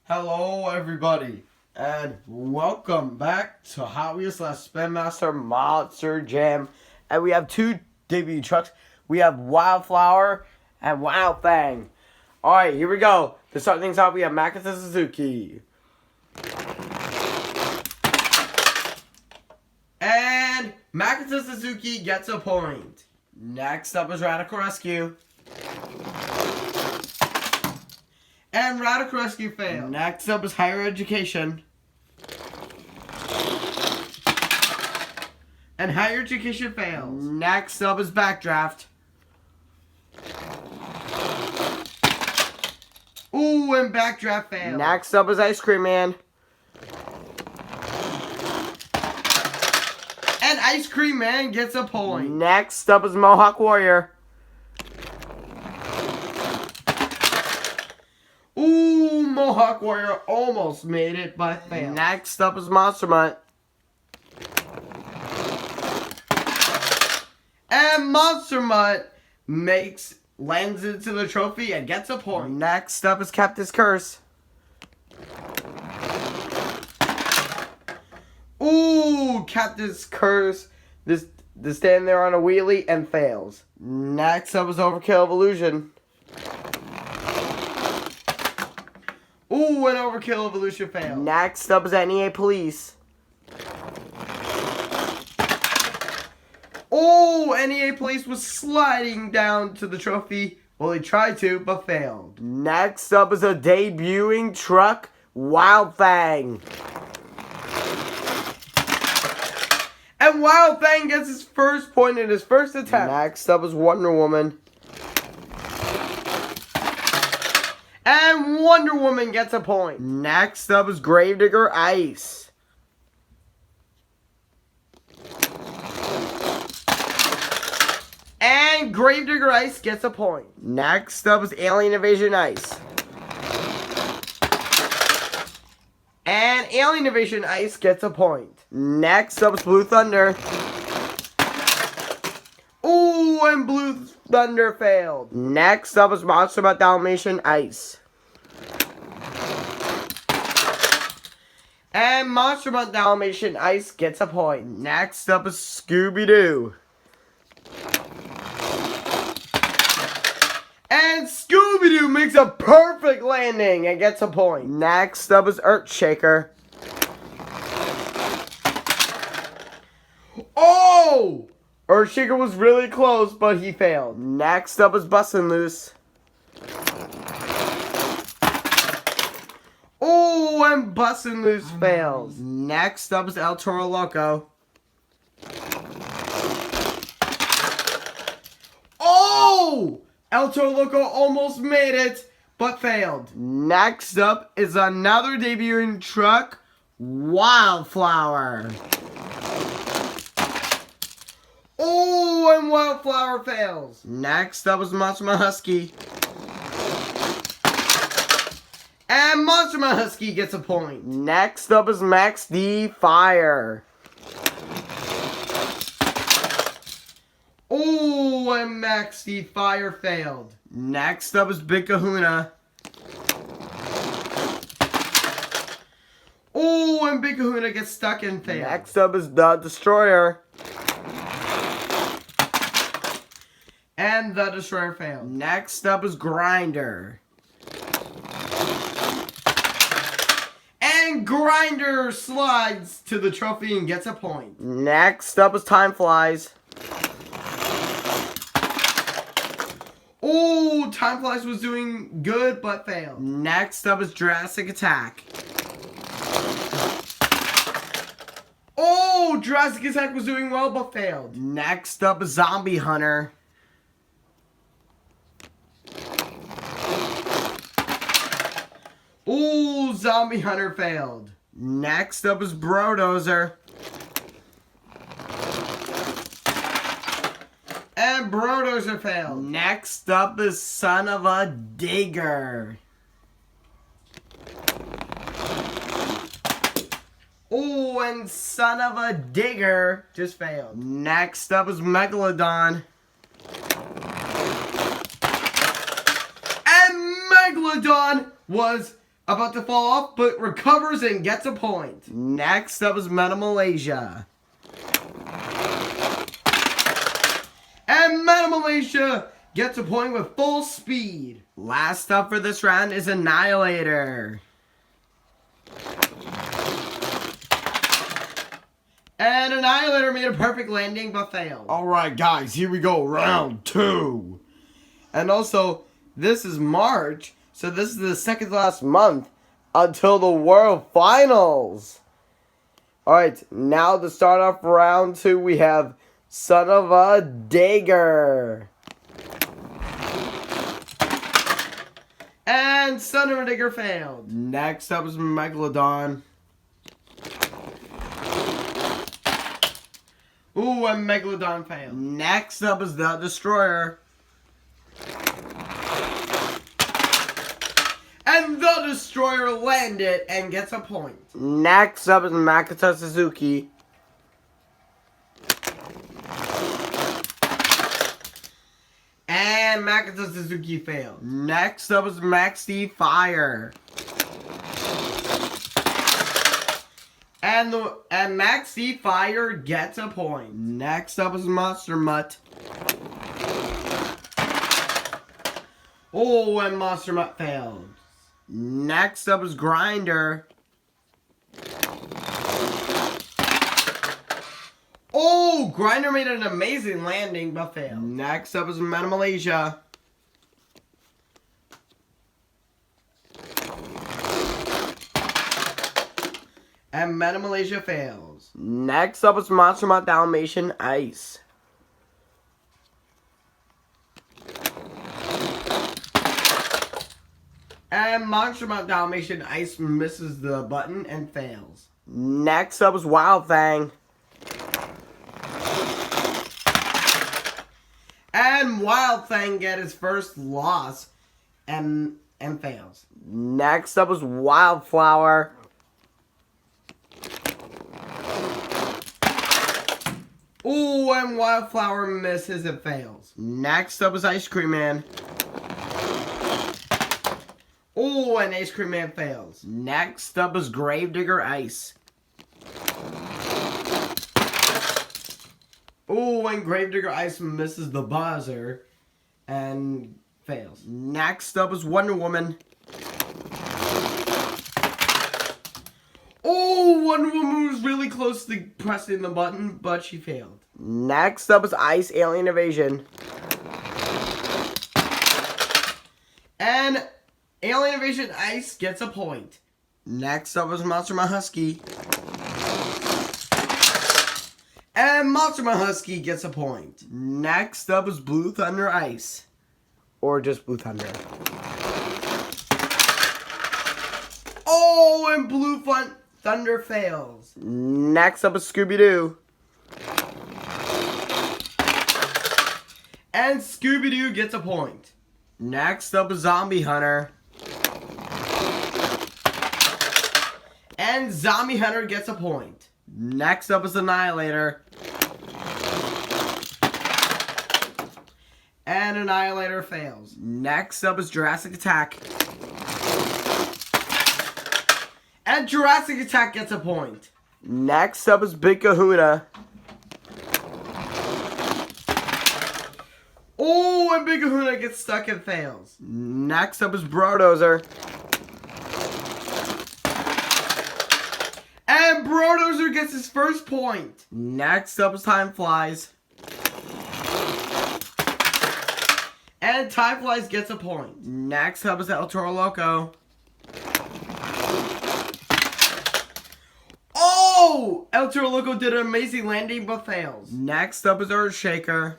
Hello everybody, and welcome back to Hot Wheels / Spin Master Monster Jam. And we have two debut trucks. We have Wildflower and Wild Fang. Alright, here we go. To start things out, we have Makita Suzuki. And Makita Suzuki gets a point. Next up is Radical Rescue. And Radical Rescue failed. Next up is Higher Education. And Higher Education fails. Next up is BackDraft. Ooh, and BackDraft failed. Next up is Ice Cream Man. And Ice Cream Man gets a point. Next up is Mohawk Warrior. Ooh, Mohawk Warrior almost made it, but failed. Next up is Monster Mutt. And Monster Mutt lands into the trophy and gets a point. Next up is Captain's Curse. Ooh, Captain's Curse. This stand there on a wheelie and fails. Next up is Overkill Evolution. Ooh, an Overkill Evolution failed. Next up is NEA Police. Oh, NEA Police was sliding down to the trophy. Well, he tried to, but failed. Next up is a debuting truck, Wild Fang. And Wild Fang gets his first point in his first attempt. Next up is Wonder Woman. And Wonder Woman gets a point. Next up is Gravedigger Ice. And Gravedigger Ice gets a point. Next up is Alien Invasion Ice. And Alien Invasion Ice gets a point. Next up is Blue Thunder. Ooh, and Blue Thunder failed. Next up is Monster Mutt Dalmatian Ice. And Monster Mutt Dalmatian Ice gets a point. Next up is Scooby Doo. And Scooby Doo makes a perfect landing and gets a point. Next up is Earthshaker. Oh! Earthshaker was really close, but he failed. Next up is Bustin' Loose. Oh, and Bustin' Loose fails. Next up is El Toro Loco. Oh! El Toro Loco almost made it, but failed. Next up is another debuting truck, Wildflower. Oh, and Wildflower fails. Next up is Monster Mutt Husky. And Monster Mutt Husky gets a point. Next up is Max D Fire. Oh, and Max D Fire failed. Next up is Big Kahuna. Oh, and Big Kahuna gets stuck and failed. Next up is The Destroyer. And The Destroyer failed. Next up is Grinder. And Grinder slides to the trophy and gets a point. Next up is Time Flies. Oh, Time Flies was doing good but failed. Next up is Jurassic Attack. Oh, Jurassic Attack was doing well but failed. Next up is Zombie Hunter. Ooh, Zombie Hunter failed. Next up is Brodozer. And Brodozer failed. Next up is Son of a Digger. Ooh, and Son of a Digger just failed. Next up is Megalodon. And Megalodon was about to fall off, but recovers and gets a point. Next up is Mulisha. And Mulisha gets a point with full speed. Last up for this round is Annihilator. And Annihilator made a perfect landing but failed. Alright guys, here we go. Round 2. And also, this is March, so this is the second to last month until the World Finals. Alright, now to start off round 2, we have Son of a Digger. And Son of a Digger failed. Next up is Megalodon. Ooh, and Megalodon failed. Next up is the Destroyer. And the Destroyer landed and gets a point. Next up is Makita Suzuki. And Makita Suzuki failed. Next up is Max D Fire. And Max D Fire gets a point. Next up is Mutt. Oh, and Mutt failed. Next up is Grinder. Oh, Grinder made an amazing landing but failed. Next up is Mulisha. And Mulisha fails. Next up is Mutt Dalmatian Ice. And Mutt Dalmatian Ice misses the button and fails. Next up is Wild Fang. And Wild Fang gets his first loss and fails. Next up is Wildflower. Ooh, and Wildflower misses and fails. Next up is Ice Cream Man. Ooh, and Ice Cream Man fails. Next up is Gravedigger Ice. Ooh, and Gravedigger Ice misses the buzzer and fails. Next up is Wonder Woman. Oh, Wonder Woman was really close to pressing the button, but she failed. Next up is Ice Alien Invasion. And Alien Invasion Ice gets a point. Next up is Monster My Husky. And Monster My Husky gets a point. Next up is Blue Thunder Ice. Or just Blue Thunder. Oh, and Blue Thunder fails. Next up is Scooby Doo. And Scooby Doo gets a point. Next up is Zombie Hunter. And Zombie Hunter gets a point. Next up is Annihilator. And Annihilator fails. Next up is Jurassic Attack. And Jurassic Attack gets a point. Next up is Big Kahuna. Oh, and Big Kahuna gets stuck and fails. Next up is Brodozer. And Brodozer gets his first point. Next up is Time Flies. And Time Flies gets a point. Next up is El Toro Loco. Oh! El Toro Loco did an amazing landing but fails. Next up is Earthshaker.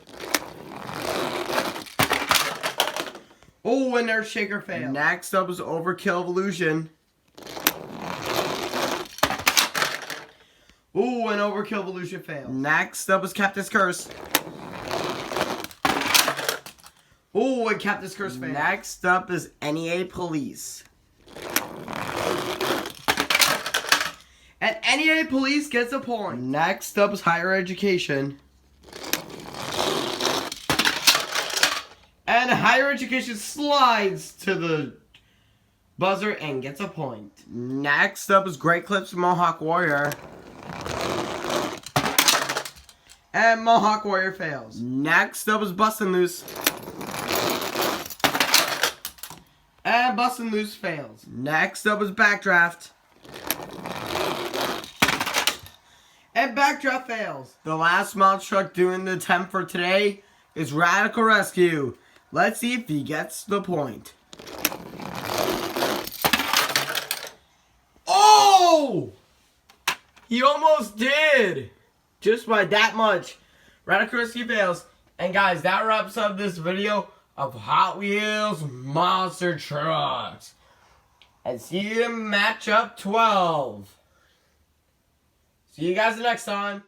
Oh, and Earthshaker fails. Next up is Overkill Evolution. Ooh, and Overkill Evolution fails. Next up is Captain's Curse. Ooh, and Captain's Curse fails. Next up is NEA Police. And NEA Police gets a point. Next up is Higher Education. And Higher Education slides to the buzzer and gets a point. Next up is Great Clips Mohawk Warrior. And Mohawk Warrior fails. Next up is Bustin' Loose. And Bustin' Loose fails. Next up is BackDraft. And BackDraft fails. The last monster truck doing the attempt for today is Radical Rescue. Let's see if he gets the point. Oh! He almost did. Just by that much. Radical Rescue fails. And guys, that wraps up this video of Hot Wheels monster trucks. And see you in matchup 12. See you guys next time.